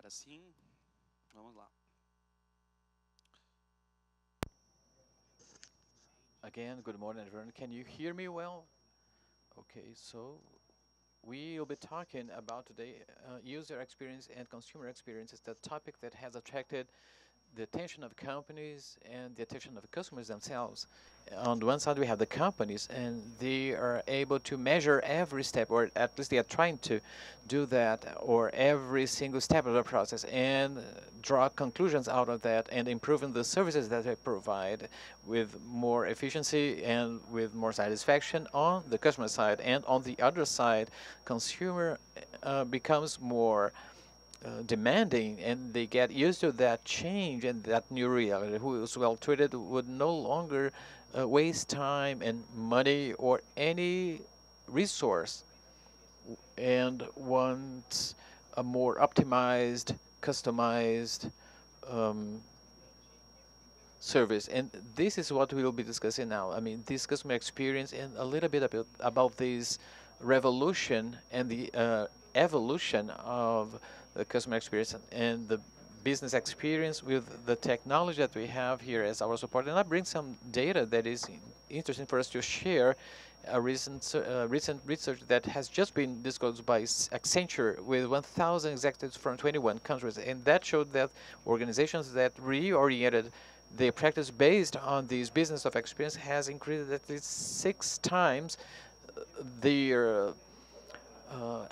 Agora sim, vamos lá. Again, good morning, everyone. Can you hear me well? Okay, so we'll be talking about today user experience and consumer experience. It's the topic that has attracted the attention of companies and the attention of customers themselves. On the one side, we have the companies, and they are able to measure every step, or at least they are trying to do that, or every single step of the process, and draw conclusions out of that, and improving the services that they provide with more efficiency and with more satisfaction on the customer side. And on the other side, consumer becomes more demanding, and they get used to that change and that new reality. Who is well treated would no longer waste time and money or any resource and want a more optimized, customized um, service. And this is what we will be discussing now. I mean, this customer experience and a little bit about this revolution and the evolution of the customer experience and the business experience with the technology that we have here as our support. And I bring some data that is interesting for us to share. A recent research that has just been disclosed by Accenture with 1,000 executives from 21 countries, and that showed that organizations that reoriented their practice based on this business of experience has increased at least 6 times their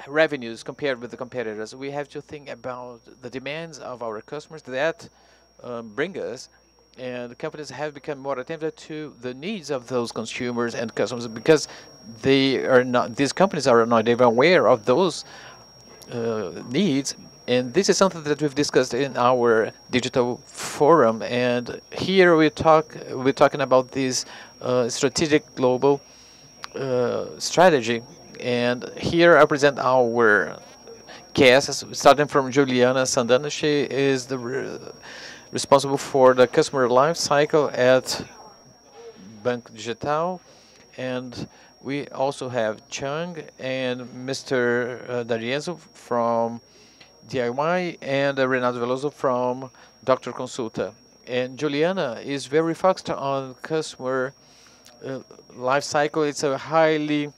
revenues compared with the competitors. We have to think about the demands of our customers that bring us, and companies have become more attentive to the needs of those consumers and customers because they are not; these companies are not even aware of those needs. And this is something that we've discussed in our digital forum. And here we're talking about this strategic global strategy. And here I present our guests, starting from Juliana Sandana. She is the responsible for the customer life cycle at Banco Digital. And we also have Chung and Mr. D'arienzo from DIY and Renato Velloso from Dr. Consulta. And Juliana is very focused on customer uh, life cycle. It's a highly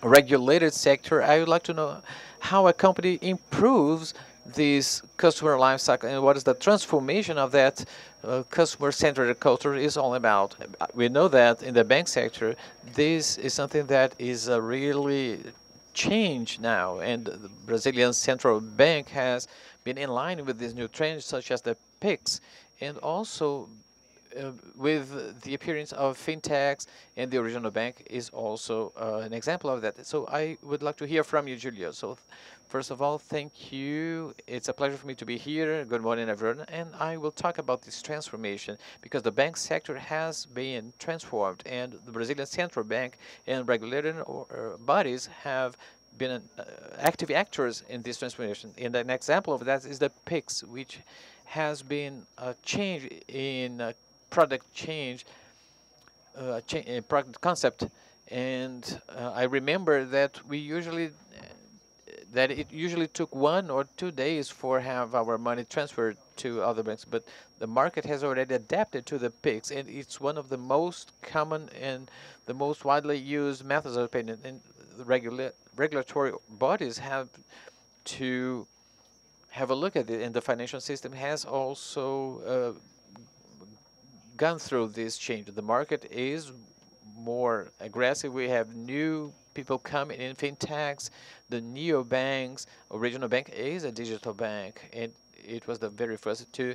regulated sector. I would like to know how a company improves this customer life cycle and what is the transformation of that customer-centered culture is all about. We know that in the bank sector, this is something that is a really change now, and the Brazilian Central Bank has been in line with these new trends, such as the PIX, and also with the appearance of fintechs, and the original bank is also an example of that. So I would like to hear from you, Julia. So first of all, thank you. It's a pleasure for me to be here. Good morning, everyone. And I will talk about this transformation because the bank sector has been transformed, and the Brazilian Central Bank and regulated bodies have been active actors in this transformation. And an example of that is the PIX, which has been a change in product change, product concept. And I remember that it usually took 1 or 2 days for have our money transferred to other banks, but the market has already adapted to the PIX, and it's one of the most common and the most widely used methods of payment. And the regulatory bodies have to have a look at it, and the financial system has also gone through this change. The market is more aggressive. We have new people coming in, fintechs, the neo banks. Original bank is a digital bank, and it was the very first to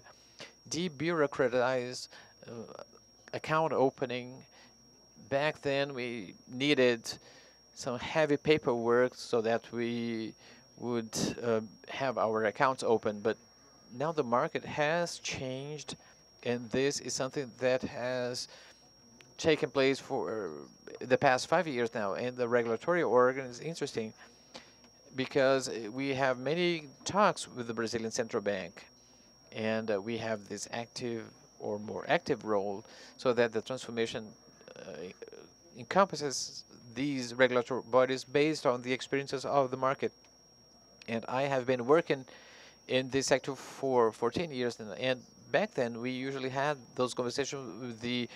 debureaucratize account opening. Back then, we needed some heavy paperwork so that we would have our accounts open. But now the market has changed, and this is something that has taken place for the past 5 years now. And the regulatory organ is interesting because we have many talks with the Brazilian Central Bank, and we have this active or more active role so that the transformation uh, encompasses these regulatory bodies based on the experiences of the market. And I have been working in this sector for 14 years, and back then we usually had those conversations with the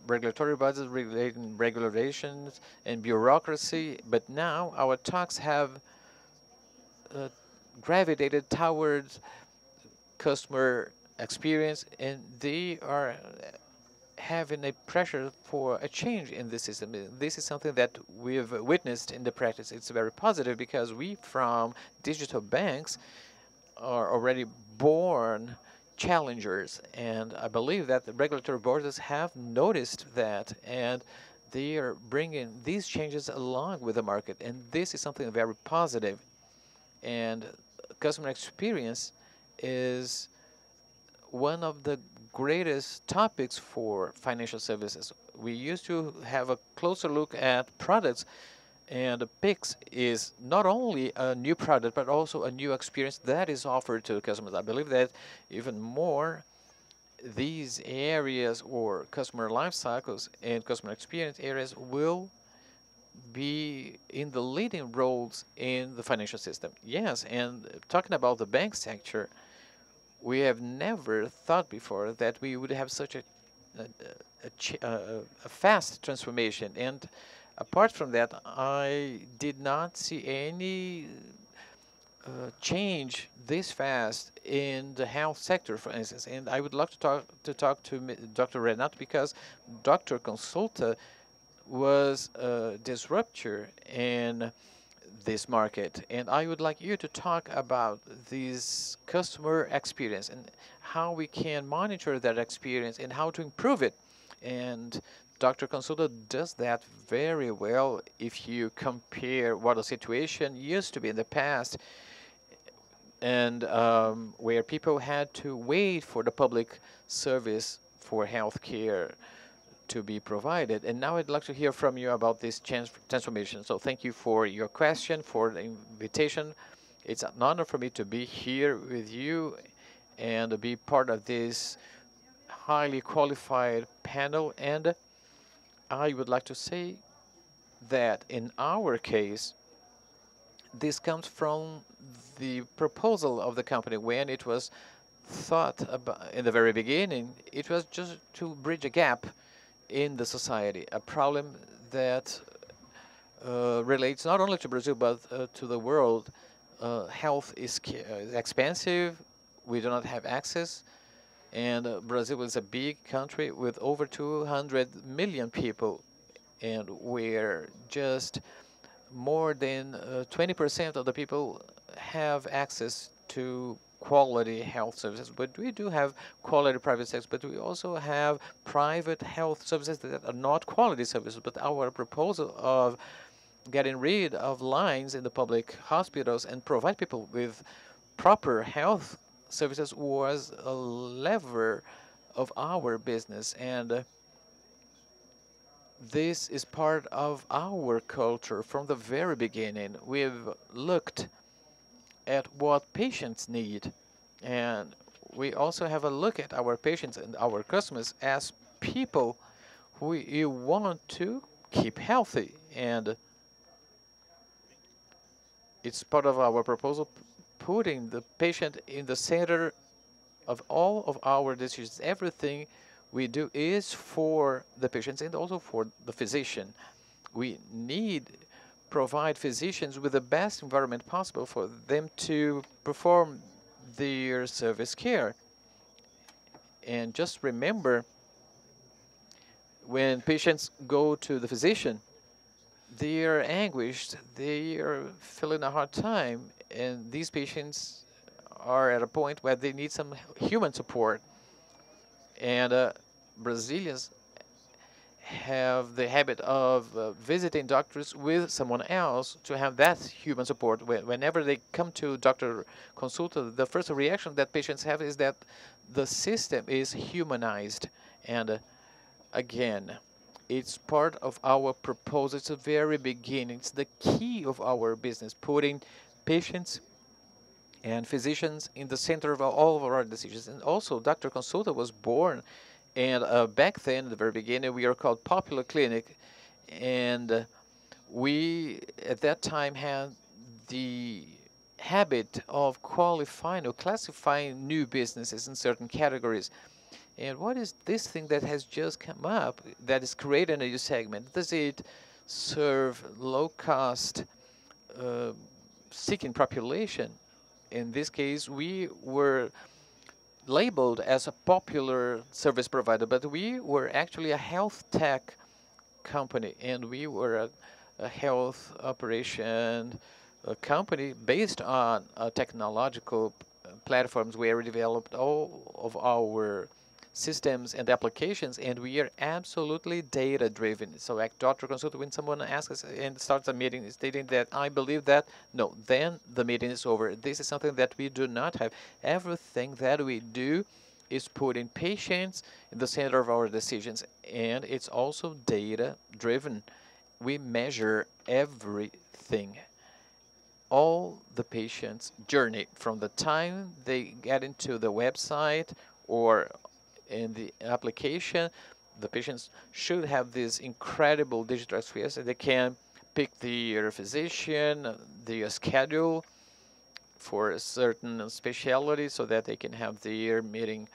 regulatory bodies regulating regulations and bureaucracy, but now our talks have gravitated towards customer experience, and they are having a pressure for a change in the system. This is something that we've witnessed in the practice. It's very positive because we from digital banks are already born challengers, and I believe that the regulatory bodies have noticed that, and they are bringing these changes along with the market, and this is something very positive. And customer experience is one of the greatest topics for financial services. We used to have a closer look at products, and Pix is not only a new product, but also a new experience that is offered to customers. I believe that even more, these areas or customer life cycles and customer experience areas will be in the leading roles in the financial system. Yes, and talking about the bank sector, we have never thought before that we would have such a fast transformation. And apart from that, I did not see any change this fast in the health sector, for instance. And I would love to talk to Dr. Renato, because Dr. Consulta was a disruptor in this market, and I would like you to talk about this customer experience and how we can monitor that experience and how to improve it. And Dr. Consulta does that very well if you compare what the situation used to be in the past, and where people had to wait for the public service for healthcare to be provided. And now I'd like to hear from you about this transformation. So thank you for your question, for the invitation. It's an honor for me to be here with you and to be part of this highly qualified panel. And I would like to say that in our case, this comes from the proposal of the company. When it was thought about in the very beginning, it was just to bridge a gap in the society, a problem that relates not only to Brazil but to the world. Health is expensive, we do not have access, and Brazil is a big country with over 200 million people, and we're just more than 20% of the people have access to quality health services. But we do have quality private sector, but we also have private health services that are not quality services. But our proposal of getting rid of lines in the public hospitals and provide people with proper health services was a lever of our business, and this is part of our culture from the very beginning. We've looked at what patients need, and we also have a look at our patients and our customers as people who you want to keep healthy, and it's part of our proposal, putting the patient in the center of all of our decisions. Everything we do is for the patients and also for the physician. We need provide physicians with the best environment possible for them to perform their service care. And just remember, when patients go to the physician, they are anguished, they are feeling a hard time, and these patients are at a point where they need some human support. And Brazilians have the habit of visiting doctors with someone else to have that human support. Whenever they come to Dr. Consulta, the first reaction that patients have is that the system is humanized. And again, it's part of our proposal. It's the very beginning. It's the key of our business, putting patients and physicians in the center of all of our decisions. And also, Dr. Consulta was born, and back then, at the very beginning, we were called Popular Clinic, and we, at that time, had the habit of qualifying or classifying new businesses in certain categories. And what is this thing that has just come up that is creating a new segment? Does it serve low-cost seeking population? In this case, we were labeled as a popular service provider, but we were actually a health tech company, and we were a health operation company based on technological platforms where we developed all of our systems and applications, and we are absolutely data driven. So at Dr. Consulta, when someone asks us and starts a meeting stating that I believe that, no, then the meeting is over. This is something that we do not have. Everything that we do is putting patients in the center of our decisions, and it's also data driven. We measure everything, all the patient's journey from the time they get into the website or in the application. The patients should have this incredible digital experience. They can pick their physician, their schedule for a certain specialty so that they can have their meeting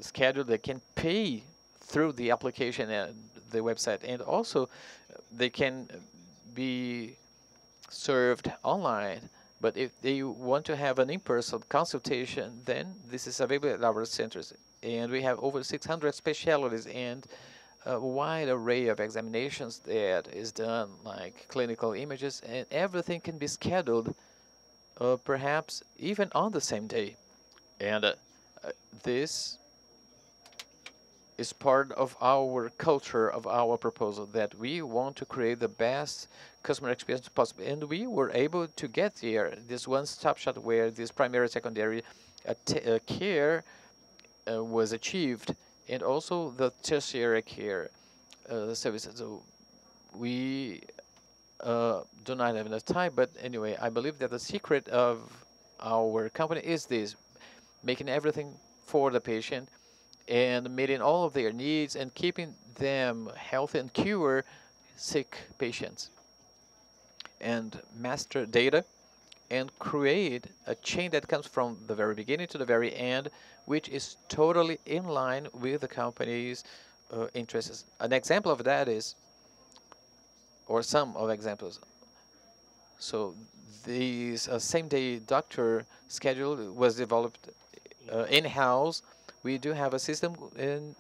scheduled. They can pay through the application and the website, and also they can be served online. But if they want to have an in-person consultation, then this is available at our centers. And we have over 600 specialties and a wide array of examinations that is done, like clinical images, and everything can be scheduled perhaps even on the same day. And this is part of our culture, of our proposal, that we want to create the best customer experience possible. And we were able to get there, this one-stop shop where this primary, secondary care was achieved, and also the tertiary care services. So we do not have enough time, but anyway, I believe that the secret of our company is this: making everything for the patient and meeting all of their needs and keeping them healthy and cure sick patients, and master data and create a chain that comes from the very beginning to the very end, which is totally in line with the company's interests. An example of that is, or some of examples. So this same-day doctor schedule was developed in-house. We do have a system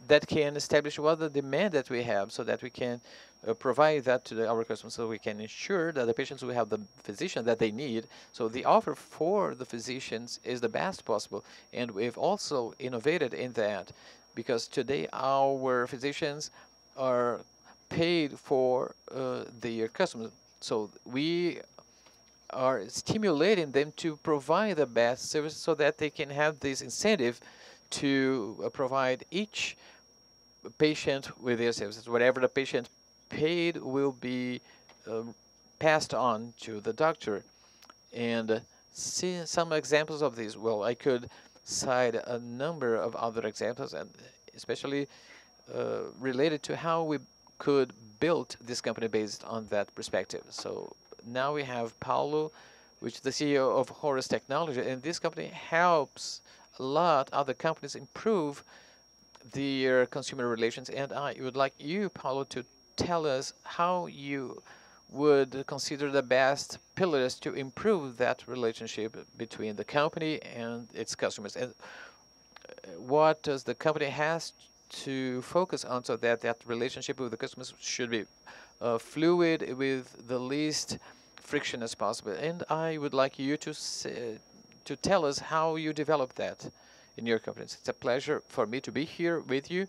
that can establish what the demand that we have, so that we can provide that to our customers, so we can ensure that the patients will have the physician that they need. So the offer for the physicians is the best possible, and we've also innovated in that, because today our physicians are paid for their customers. So we are stimulating them to provide the best service so that they can have this incentive to provide each patient with their services. Whatever the patient paid will be passed on to the doctor. And see some examples of this. Well, I could cite a number of other examples, and especially related to how we could build this company based on that perspective. So now we have Paulo, which is the CEO of Horus Technology, and this company helps a lot other companies improve their consumer relations. And I would like you, Paulo, to tell us how you would consider the best pillars to improve that relationship between the company and its customers, and what does the company has to focus on so that that relationship with the customers should be fluid with the least friction as possible. And I would like you to tell us how you develop that in your companies. It's a pleasure for me to be here with you.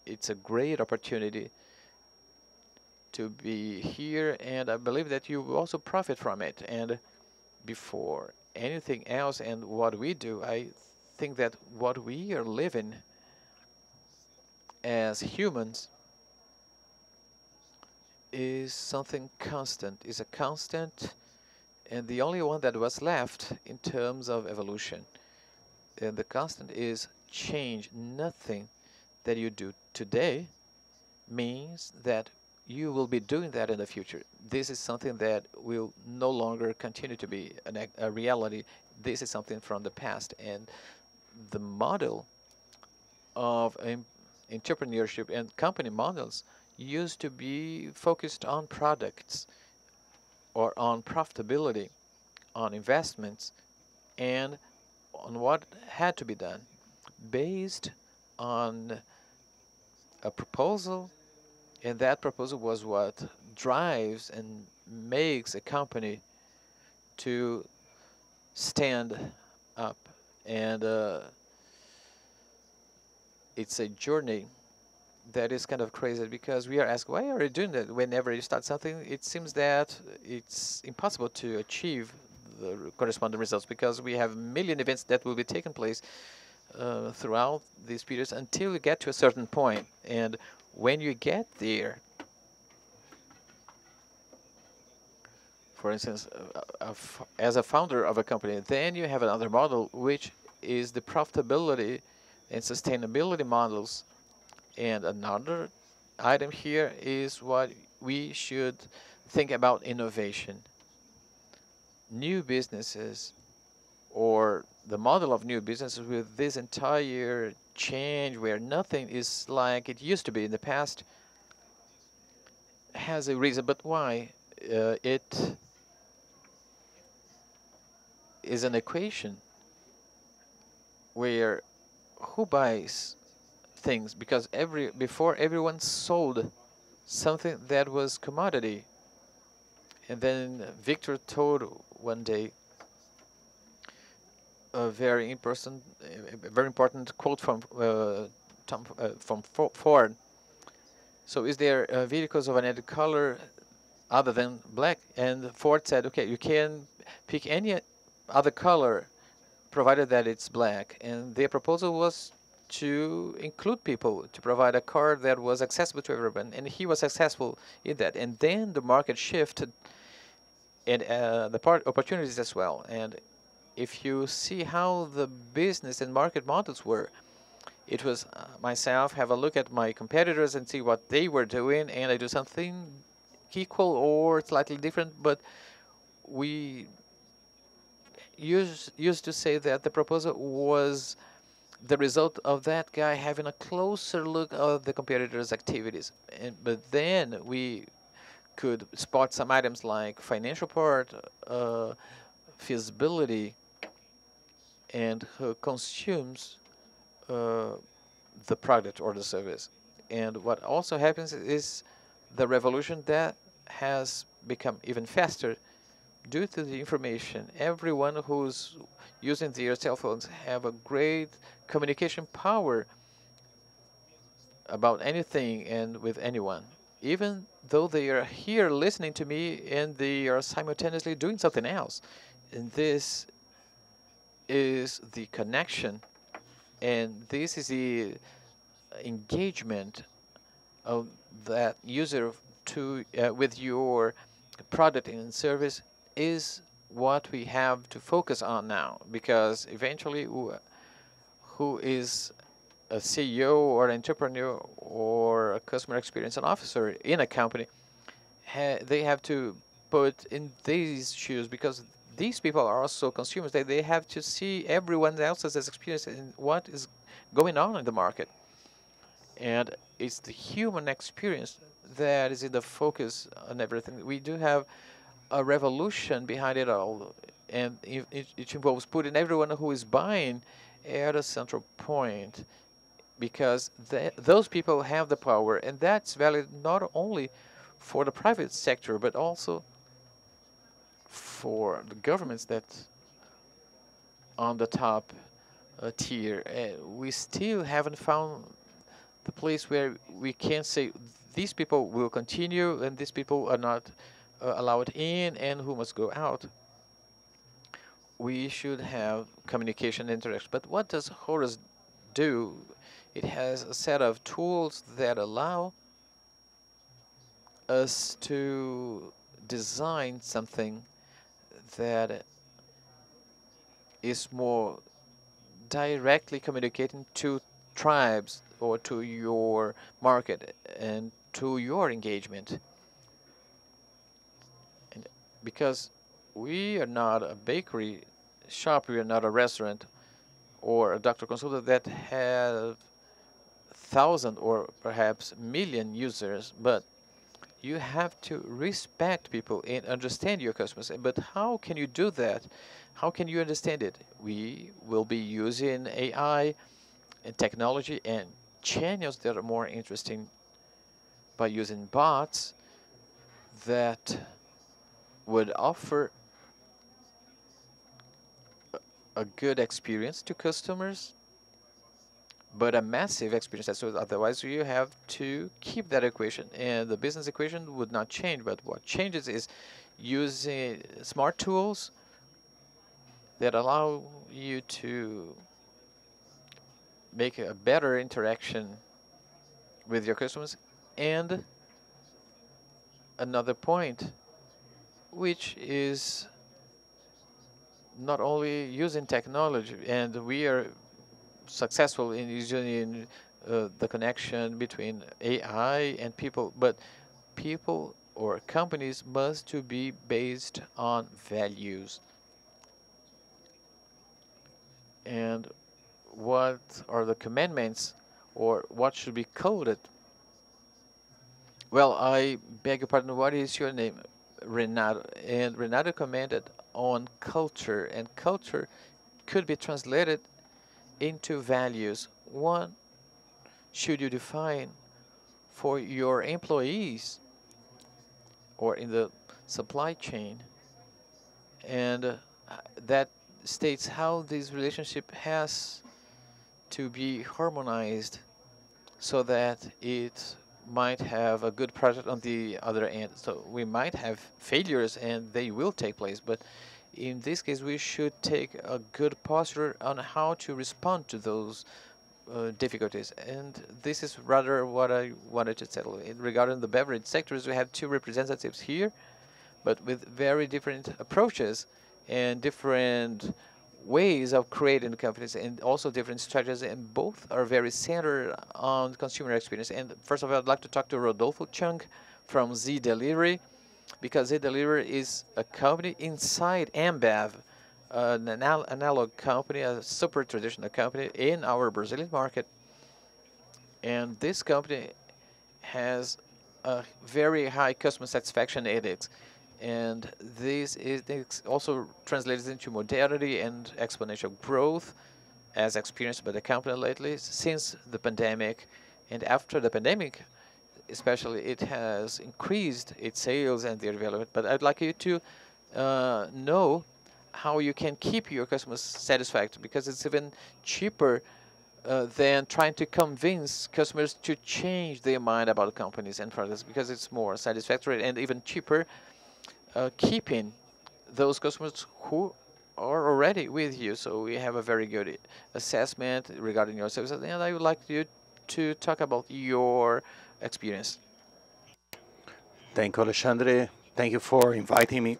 It's a great opportunity to be here, and I believe that you will also profit from it. And before anything else and what we do, I think that what we are living as humans is something constant, is a constant, and the only one that was left in terms of evolution. And the constant is change. Nothing that you do today means that you will be doing that in the future. This is something that will no longer continue to be a reality. This is something from the past, and the model of entrepreneurship and company models used to be focused on products or on profitability, on investments, and on what had to be done based on a proposal, and that proposal was what drives and makes a company to stand up. And it's a journey that is kind of crazy because we are asked, why are you doing that? Whenever you start something, it seems that it's impossible to achieve the corresponding results because we have a million events that will be taking place throughout these periods until you get to a certain point. And when you get there, for instance, as a founder of a company, then you have another model, which is the profitability and sustainability models. And another item here is what we should think about: innovation. New businesses, or the model of new businesses with this entire change where nothing is like it used to be in the past, has a reason. But why? It is an equation where who buys things, because before everyone sold something that was commodity. And then Victor told one day a very important quote from Ford. So, is there vehicles of another color other than black? And Ford said, okay, you can pick any other color provided that it's black. And their proposal was to include people, to provide a car that was accessible to everyone. And he was successful in that. And then the market shifted, and the opportunities as well. And if you see how the business and market models were, it was myself have a look at my competitors and see what they were doing, and I do something equal or slightly different. But we used to say that the proposal was the result of that guy having a closer look of the competitors' activities. But then we could spot some items like financial part, feasibility, and who consumes the product or the service. And what also happens is the revolution that has become even faster due to the information. Everyone who's using their cell phones have a great communication power about anything and with anyone, even though they are here listening to me and they are simultaneously doing something else. And this is the connection, and this is the engagement of that user to with your product and service is what we have to focus on now, because eventually who is a CEO or entrepreneur or a customer experience officer in a company, they have to put in these shoes, because these people are also consumers. They have to see everyone else's experience and what is going on in the market. And it's the human experience that is in the focus on everything. We do have a revolution behind it all, and it involves putting everyone who is buying at a central point, because those people have the power, and that's valid not only for the private sector but also for the governments that on the top tier. We still haven't found the place where we can say these people will continue and these people are not allowed in and who must go out. We should have communication interaction. But what does Horus do? It has a set of tools that allow us to design something that is more directly communicating to tribes or to your market and to your engagement. And because we are not a bakery shop, we are not a restaurant or a doctor consultant that have 1,000 or perhaps million users, but you have to respect people and understand your customers. But how can you do that? How can you understand it? We will be using AI and technology and channels that are more interesting by using bots that would offer a good experience to customers, but a massive experience. So otherwise, you have to keep that equation, and the business equation would not change. But what changes is using smart tools that allow you to make a better interaction with your customers. And another point, which is not only using technology, and we are successful in using the connection between AI and people, but people or companies must to be based on values. And what are the commandments, or what should be coded? Well, I beg your pardon, what is your name? Renato. And Renato commented on culture, and culture could be translated into values. One should you define for your employees or in the supply chain, and that states how this relationship has to be harmonized so that it might have a good project on the other end. So we might have failures and they will take place, but in this case we should take a good posture on how to respond to those difficulties. And this is rather what I wanted to settle. Regarding the beverage sectors, we have two representatives here, but with very different approaches and different ways of creating companies and also different strategies, and both are very centered on consumer experience. And first of all, I'd like to talk to Rodolfo Chung from Z Delivery, because Z Delivery is a company inside Ambev, an analog company, a super traditional company in our Brazilian market. And this company has a very high customer satisfaction index. And this also translates into modernity and exponential growth as experienced by the company lately since the pandemic. And after the pandemic, especially, it has increased its sales and their development. But I'd like you to know how you can keep your customers satisfied, because it's even cheaper than trying to convince customers to change their mind about companies and products, because it's more satisfactory and even cheaper keeping those customers who are already with you. So we have a very good assessment regarding your services, and I would like you to talk about your experience. Thank you, Alexandre. Thank you for inviting me.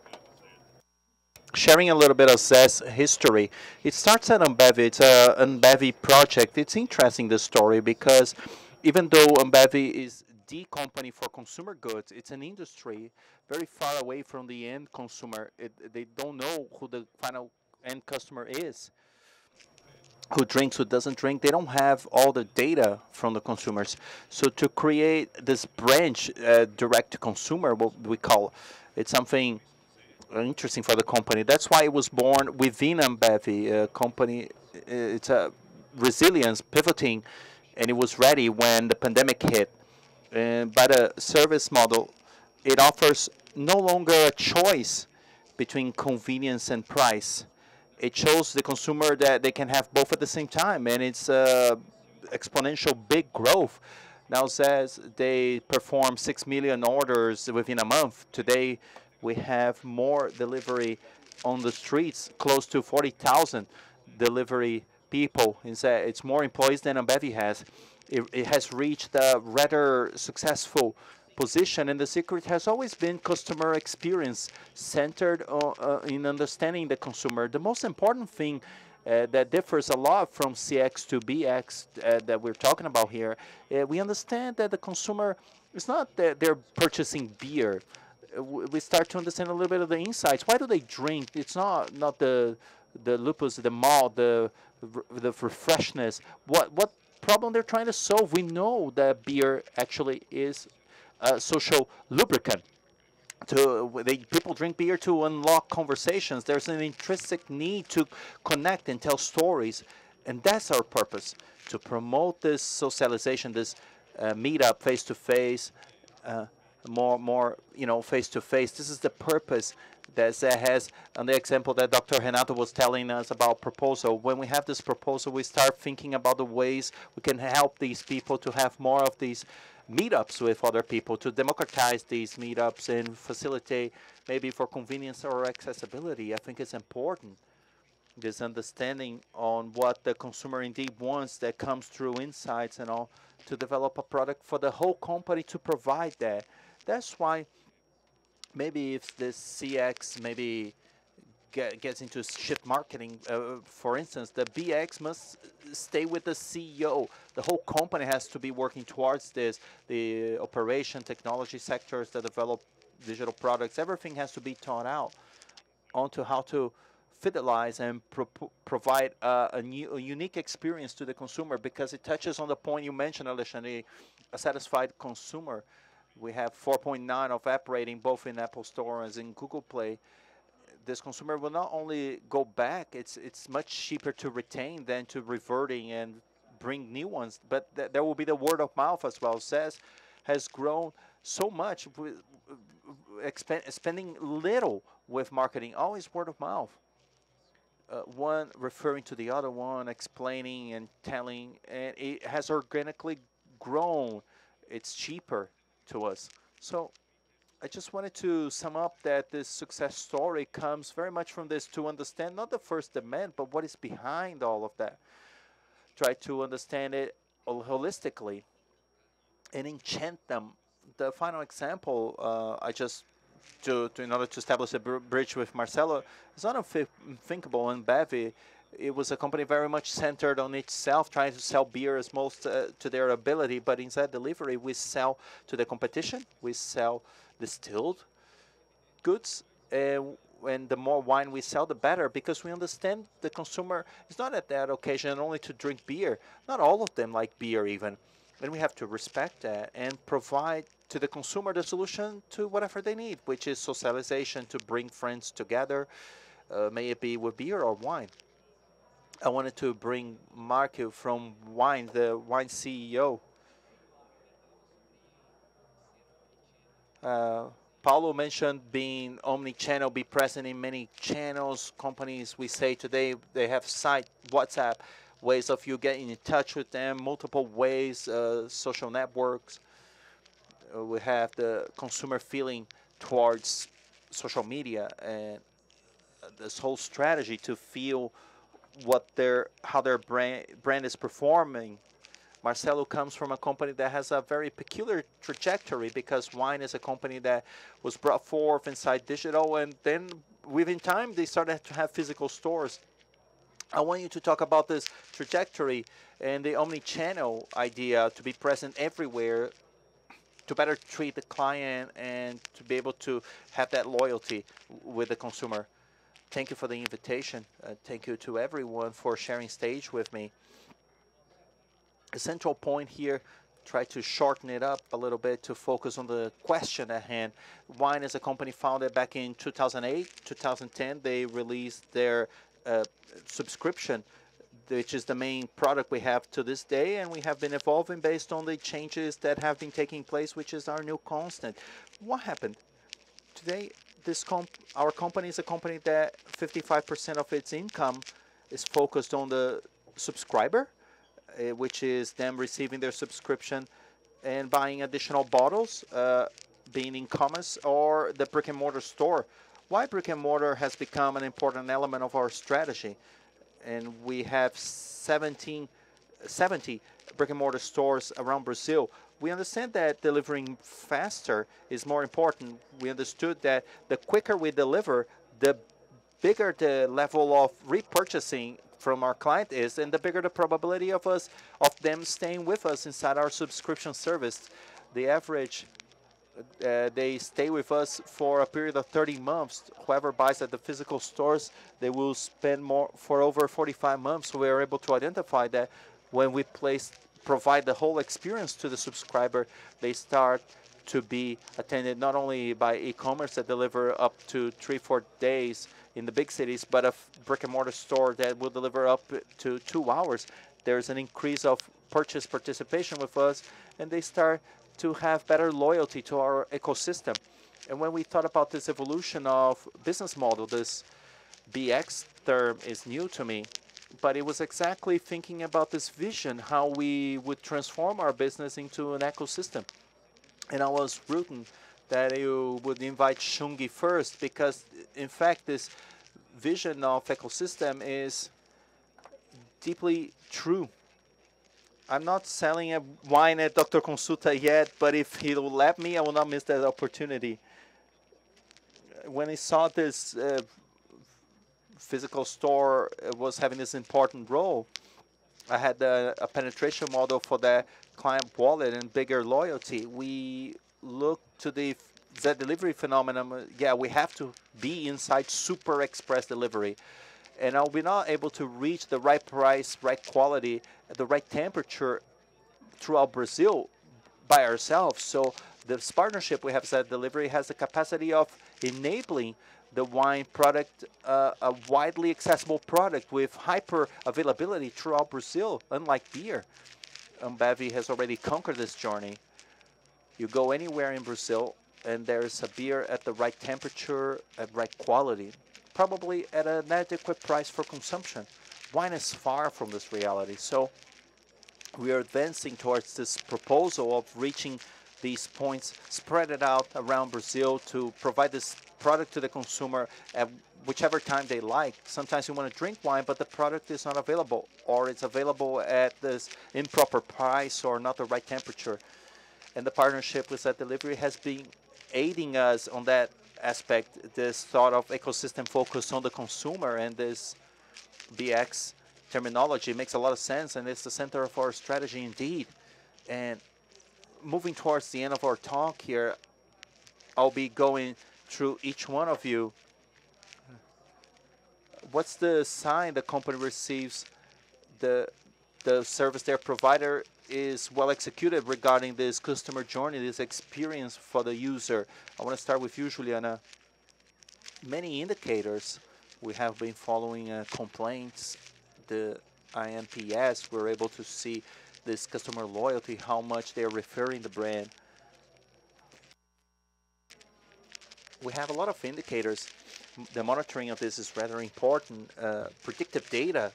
Sharing a little bit of Z's history. It starts at Ambev. It's an Ambev project. It's interesting, the story, because even though Ambev is the company for consumer goods, it's an industry very far away from the end consumer. They don't know who the final end customer is, who drinks, who doesn't drink. They don't have all the data from the consumers. So to create this branch, direct to consumer, what we call, it's something interesting for the company. That's why it was born within Ambev company. It's a resilience pivoting, and it was ready when the pandemic hit. By the service model, it offers no longer a choice between convenience and price. It shows the consumer that they can have both at the same time, and it's exponential big growth. Now says they perform 6 million orders within a month. Today, we have more delivery on the streets, close to 40,000 delivery people. It's more employees than Ambev has. It has reached a rather successful position, and the secret has always been customer experience, centered in understanding the consumer. The most important thing that differs a lot from CX to BX that we're talking about here, we understand that the consumer It's not that they're purchasing beer. We start to understand a little bit of the insights. Why do they drink? It's not the lupus, the malt, the freshness. What problem they're trying to solve? We know that beer actually is a social lubricant. People drink beer to unlock conversations. There's an intrinsic need to connect and tell stories, and that's our purpose, to promote this socialization, this meetup face to face, more face to face. This is the purpose that has, on the example that Dr. Renato was telling us about proposal. When we have this proposal, we start thinking about the ways we can help these people to have more of these meetups with other people, to democratize these meetups and facilitate, maybe for convenience or accessibility. I think it's important, this understanding on what the consumer indeed wants that comes through insights and all, to develop a product for the whole company to provide that. That's why maybe if this CX maybe gets into shift marketing, for instance, the BX must stay with the CEO. The whole company has to be working towards this. The operation, technology sectors that develop digital products, everything has to be taught out onto how to fidelize and provide a unique experience to the consumer, because it touches on the point you mentioned, Alexandre, a satisfied consumer. We have 4.9 of app rating both in Apple Store and in Google Play. This consumer will not only go back, it's much cheaper to retain than to reverting and bring new ones, but there will be the word of mouth as well. SES has grown so much, with spending little with marketing, always word of mouth. One referring to the other one, explaining and telling, and it has organically grown. It's cheaper to us. So I just wanted to sum up that this success story comes very much from this, to understand not the first demand, but what is behind all of that. Try to understand it holistically and enchant them. The final example, in order to establish a bridge with Marcelo, it's not unthinkable. In Bevi, it was a company very much centered on itself, trying to sell beer as most to their ability. But inside delivery, we sell to the competition. We sell distilled goods, and the more wine we sell, the better, because we understand the consumer is not at that occasion only to drink beer. Not all of them like beer even. And we have to respect that and provide to the consumer the solution to whatever they need, which is socialization, to bring friends together, may it be with beer or wine. I wanted to bring Marco from Wine, the wine CEO. Paulo mentioned being omni-channel, be present in many channels. Companies, we say today, they have site, WhatsApp, ways of you getting in touch with them, multiple ways, social networks. We have the consumer feeling towards social media, and this whole strategy to feel how their brand is performing. Marcelo comes from a company that has a very peculiar trajectory, because wine is a company that was brought forth inside digital, and then within time they started to have physical stores. I want you to talk about this trajectory and the omni-channel idea, to be present everywhere, to better treat the client and to be able to have that loyalty with the consumer. Thank you for the invitation. Thank you to everyone for sharing stage with me. The central point here, try to shorten it up a little bit to focus on the question at hand. Wine is a company founded back in 2008, 2010. They released their subscription, which is the main product we have to this day, and we have been evolving based on the changes that have been taking place, which is our new constant. What happened? Today, our company is a company that 55% of its income is focused on the subscriber, which is them receiving their subscription and buying additional bottles, being in commerce, or the brick and mortar store. Why brick and mortar has become an important element of our strategy. And we have 70 brick and mortar stores around Brazil. We understand that delivering faster is more important. We understood that the quicker we deliver, the bigger the level of repurchasing from our client is, and the bigger the probability of them staying with us inside our subscription service. The average, they stay with us for a period of 30 months. Whoever buys at the physical stores, they will spend more for over 45 months. So we are able to identify that when we provide the whole experience to the subscriber, they start to be attended not only by e-commerce that deliver up to 3-4 days in the big cities, but a brick and mortar store that will deliver up to 2 hours. There's an increase of purchase participation with us, and they start to have better loyalty to our ecosystem. And when we thought about this evolution of business model, this BX term is new to me, but it was exactly thinking about this vision, how we would transform our business into an ecosystem. And I was rooting that you would invite Shungi first, because in fact this vision of ecosystem is deeply true. I'm not selling a wine at Dr. Consulta yet, but if he'll let me, I will not miss that opportunity. When I saw this physical store was having this important role, I had a penetration model for the client wallet and bigger loyalty. We look to the delivery phenomenon. Yeah, we have to be inside super express delivery. And are we not able to reach the right price, right quality, the right temperature throughout Brazil by ourselves? So this partnership we have said delivery has the capacity of enabling the wine product, a widely accessible product with hyper availability throughout Brazil, unlike beer. Ambev has already conquered this journey. You go anywhere in Brazil and there's a beer at the right temperature, at right quality, probably at an adequate price for consumption. Wine is far from this reality. So we are advancing towards this proposal of reaching these points, spread it out around Brazil to provide this product to the consumer at whichever time they like. Sometimes you want to drink wine, but the product is not available, or it's available at this improper price or not the right temperature. And the partnership with that delivery has been aiding us on that aspect, this thought of ecosystem focus on the consumer, and this BX terminology makes a lot of sense, and it's the center of our strategy indeed. And moving towards the end of our talk here, I'll be going through each one of you. What's the sign the company receives the service their provider is well executed regarding this customer journey, this experience for the user? I want to start with you, Juliana. Many indicators we have been following, complaints, the INPS. We're able to see this customer loyalty, how much they're referring the brand. We have a lot of indicators. The monitoring of this is rather important. Predictive data.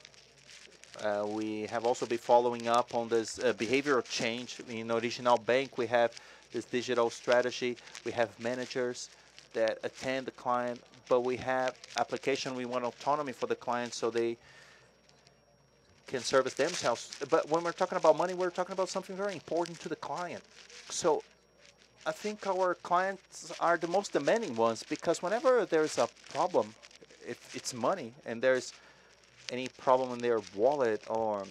We have also been following up on this behavioral change. In Original Bank, we have this digital strategy. We have managers that attend the client, but we have application. We want autonomy for the client so they can service themselves. But when we're talking about money, we're talking about something very important to the client. So I think our clients are the most demanding ones, because whenever there's a problem, if it's money and there's any problem in their wallet or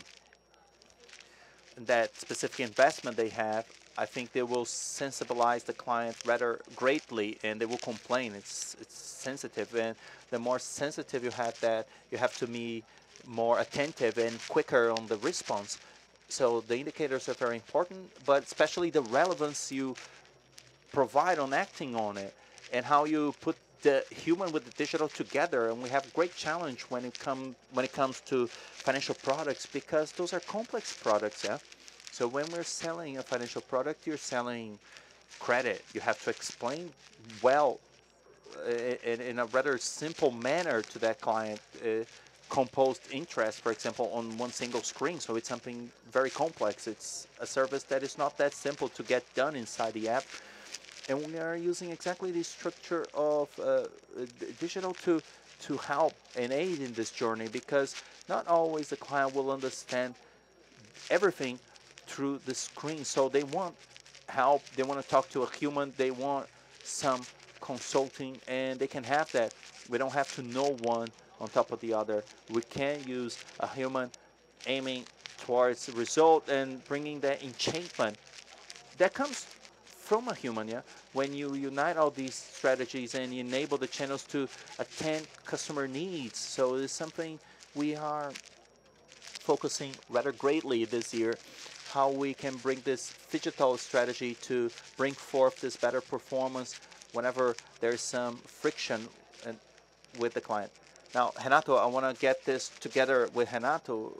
that specific investment they have, I think they will sensibilize the client rather greatly, and they will complain. It's sensitive, and the more sensitive you have that, you have to be more attentive and quicker on the response. So the indicators are very important, but especially the relevance you provide on acting on it, and how you put the human with the digital together. And we have a great challenge when it comes to financial products, because those are complex products. Yeah. So when we're selling a financial product, you're selling credit. You have to explain well in a rather simple manner to that client. Composed interest, for example, on one single screen. So it's something very complex. It's a service that is not that simple to get done inside the app. And we are using exactly the structure of digital to help and aid in this journey, because not always the client will understand everything through the screen. So they want help, they want to talk to a human, they want some consulting, and they can have that. We don't have to know one on top of the other. We can use a human aiming towards the result and bringing that enchantment that comes from a human, yeah? When you unite all these strategies and you enable the channels to attend customer needs. So it's something we are focusing rather greatly this year, how we can bring this digital strategy to bring forth this better performance whenever there's some friction with the client. Now, Renato, I want to get this together with Renato.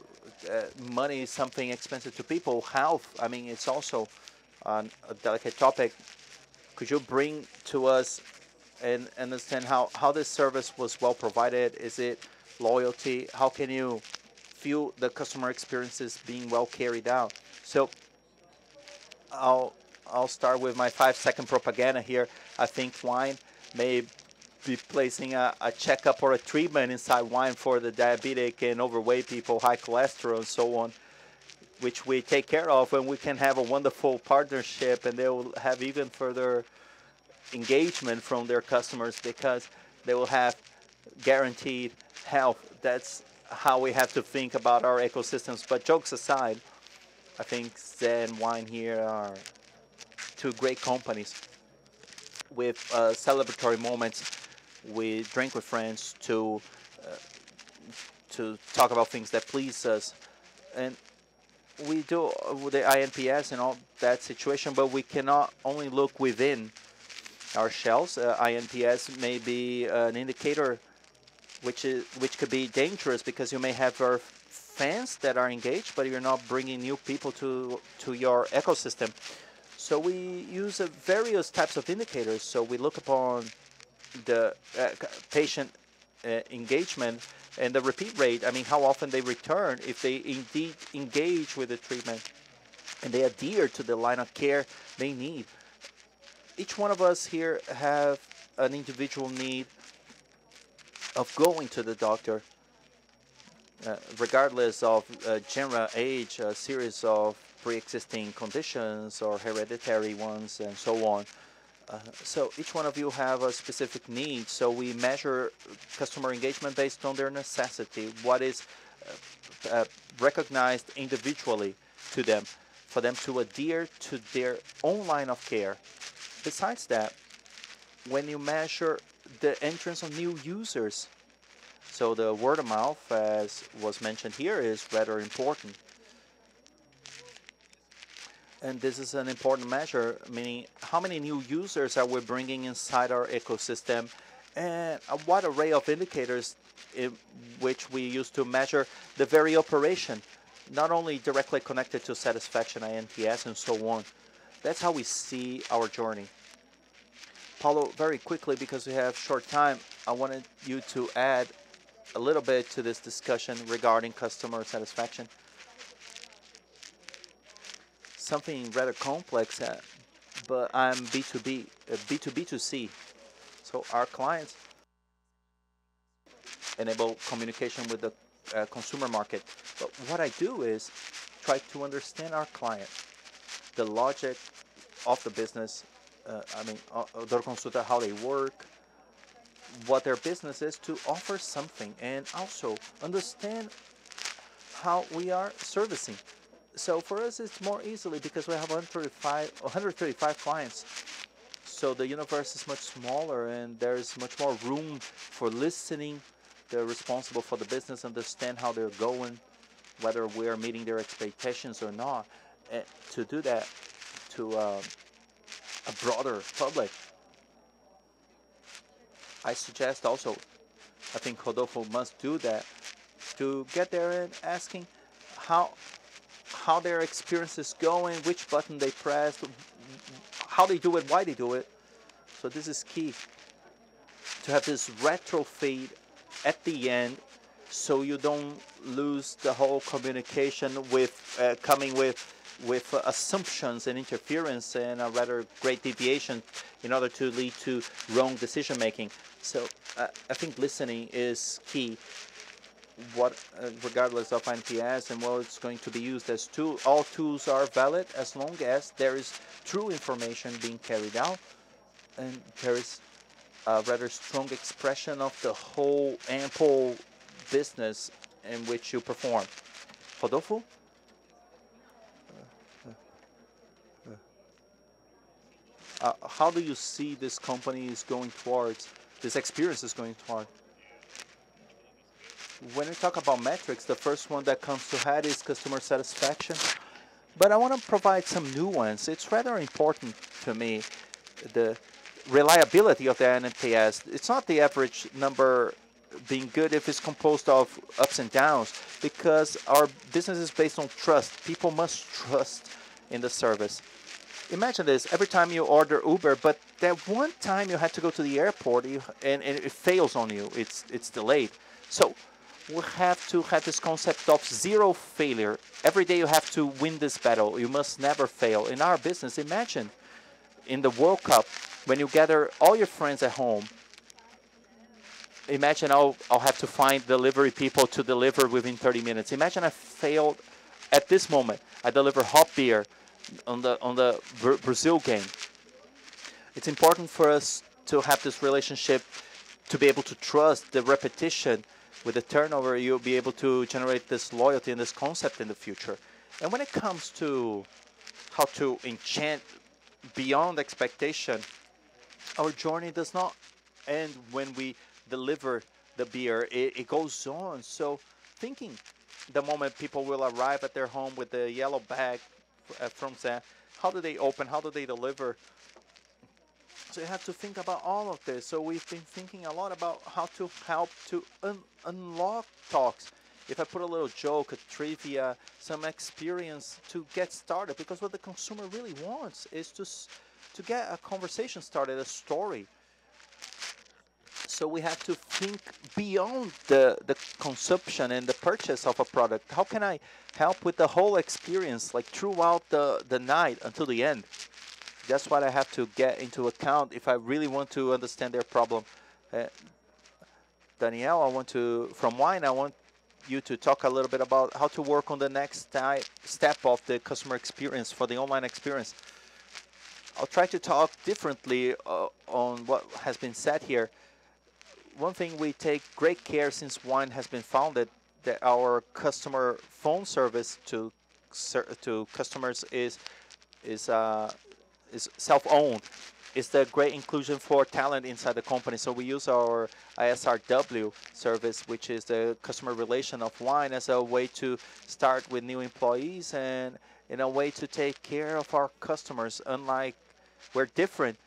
Money is something expensive to people. Health, I mean, it's also a delicate topic. Could you bring to us and understand how this service was well provided? Is it loyalty? How can you feel the customer experiences being well carried out? So I'll start with my 5-second propaganda here. I think wine may be placing a checkup or a treatment inside wine for the diabetic and overweight people, high cholesterol and so on, which we take care of, and we can have a wonderful partnership, and they will have even further engagement from their customers because they will have guaranteed health. That's how we have to think about our ecosystems. But jokes aside, I think Zé and Wine here are two great companies with celebratory moments. We drink with friends to talk about things that please us, and we do with the INPS and all that situation. But we cannot only look within our shells. INPS may be an indicator which could be dangerous because you may have your fans that are engaged, but you're not bringing new people to your ecosystem. So we use various types of indicators. So we look upon the patient engagement and the repeat rate. I mean, how often they return, if they indeed engage with the treatment and they adhere to the line of care they need. Each one of us here have an individual need of going to the doctor, regardless of gender, age, a series of pre-existing conditions or hereditary ones and so on. So each one of you have a specific need. So we measure customer engagement based on their necessity, what is recognized individually to them, for them to adhere to their own line of care. Besides that, when you measure the entrance of new users, so the word of mouth, as was mentioned here, is rather important. And this is an important measure, meaning how many new users are we bringing inside our ecosystem, and a wide array of indicators in which we use to measure the very operation, not only directly connected to satisfaction, INPS, and so on. That's how we see our journey. Paulo, very quickly, because we have short time, I wanted you to add a little bit to this discussion regarding customer satisfaction. Something rather complex, but I'm B2B, B2B2C. So our clients enable communication with the consumer market. But what I do is try to understand our client, the logic of the business, their Consulta, how they work, what their business is, to offer something, and also understand how we are servicing. So for us, it's more easily because we have 135 clients. So the universe is much smaller, and there's much more room for listening. They're responsible for the business, understand how they're going, whether we're meeting their expectations or not. And to do that to a broader public, I suggest also, I think Rodolfo must do that, to get there and asking how their experience is going, which button they pressed, how they do it, why they do it. So this is key, to have this retro feed at the end, so you don't lose the whole communication with coming with assumptions and interference and a rather great deviation in order to lead to wrong decision making. So I think listening is key. Regardless of NPS and what it's going to be used as tool, all tools are valid as long as there is true information being carried out, and there is a rather strong expression of the whole ample business in which you perform. Rodolfo? How do you see this company is going towards, this experience is going toward? When we talk about metrics, the first one that comes to head is customer satisfaction. But I want to provide some new ones. It's rather important to me, the reliability of the NPS. It's not the average number being good if it's composed of ups and downs, because our business is based on trust. People must trust in the service. Imagine this, every time you order Uber, but that one time you had to go to the airport and it fails on you, it's delayed. So we have to have this concept of zero failure. Every day you have to win this battle. You must never fail. In our business, imagine in the World Cup, when you gather all your friends at home, imagine I'll have to find delivery people to deliver within 30 minutes. Imagine I failed at this moment. I deliver hot beer on the Brazil game. It's important for us to have this relationship, to be able to trust the repetition. With the turnover, you'll be able to generate this loyalty and this concept in the future. And when it comes to how to enchant beyond expectation, our journey does not end when we deliver the beer. It goes on. So thinking the moment people will arrive at their home with the yellow bag from Zé, how do they open, how do they deliver? So you have to think about all of this. So we've been thinking a lot about how to help to unlock talks. If I put a little joke, a trivia, some experience to get started, because what the consumer really wants is to get a conversation started, a story. So we have to think beyond the consumption and the purchase of a product. How can I help with the whole experience, like throughout the night until the end? That's what I have to get into account if I really want to understand their problem. Danielle, from Wine, I want you to talk a little bit about how to work on the next step of the customer experience for the online experience. I'll try to talk differently on what has been said here. One thing we take great care since Wine has been founded, that our customer phone service to customers is self-owned. It's the great inclusion for talent inside the company. So we use our ISRW service, which is the customer relation of Wine, as a way to start with new employees and in a way to take care of our customers. Unlike, we're different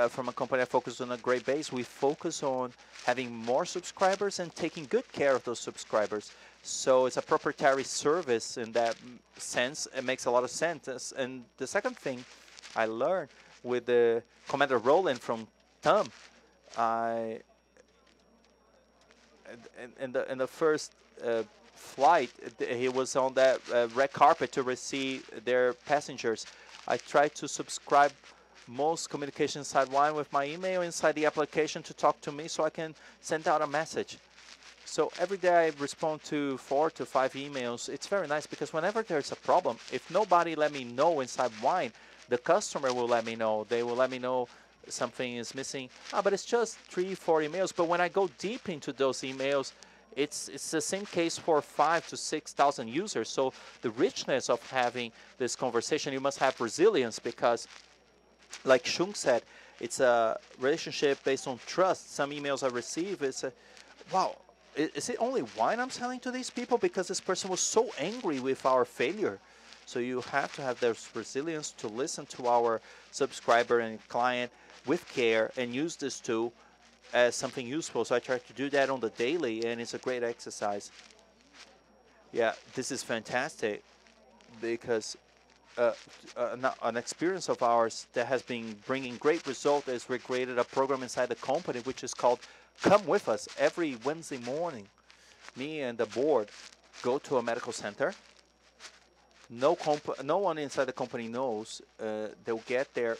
from a company that focuses on a great base. We focus on having more subscribers and taking good care of those subscribers. So it's a proprietary service in that sense. It makes a lot of sense. And the second thing I learned with the Commander Roland from TAM, in the first flight, he was on that red carpet to receive their passengers. I tried to subscribe most communication inside Wine with my email inside the application to talk to me so I can send out a message. So every day I respond to 4 to 5 emails. It's very nice because whenever there's a problem, if nobody let me know inside Wine, the customer will let me know. They will let me know something is missing. But it's just 3, 4 emails. But when I go deep into those emails, it's the same case for 5,000 to 6,000 users. So the richness of having this conversation, you must have resilience because, like Shung said, it's a relationship based on trust. Some emails I receive, it's wow, is it only Wine I'm selling to these people because this person was so angry with our failure? So you have to have this resilience to listen to our subscriber and client with care and use this tool as something useful. So I try to do that on the daily, and it's a great exercise. Yeah, this is fantastic because an experience of ours that has been bringing great result is we created a program inside the company which is called Come With Us. Every Wednesday morning, me and the board go to a medical center. No one inside the company knows. They'll get there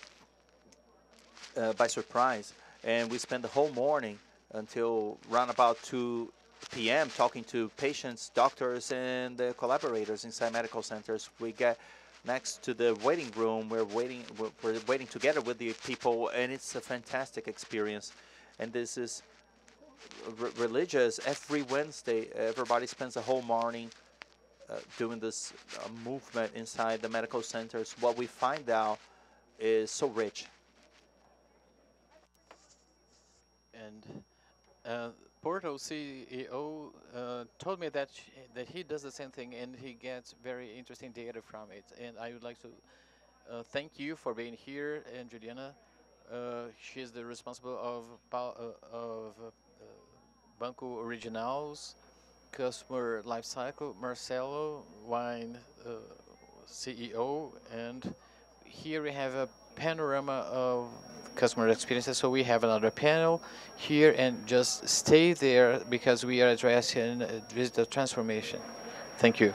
by surprise, and we spend the whole morning until around about 2 p.m. talking to patients, doctors, and the collaborators inside medical centers. We get next to the waiting room. We're waiting together with the people, and it's a fantastic experience. And this is religious. Every Wednesday, everybody spends the whole morning doing this movement inside the medical centers. What we find out is so rich. And Porto CEO told me that that he does the same thing, and he gets very interesting data from it. And I would like to thank you for being here, and Juliana. She's the responsible of Banco Originals customer lifecycle. Marcelo Wine CEO, and here we have a panorama of customer experiences. So we have another panel here, and just stay there because we are addressing digital transformation. Thank you.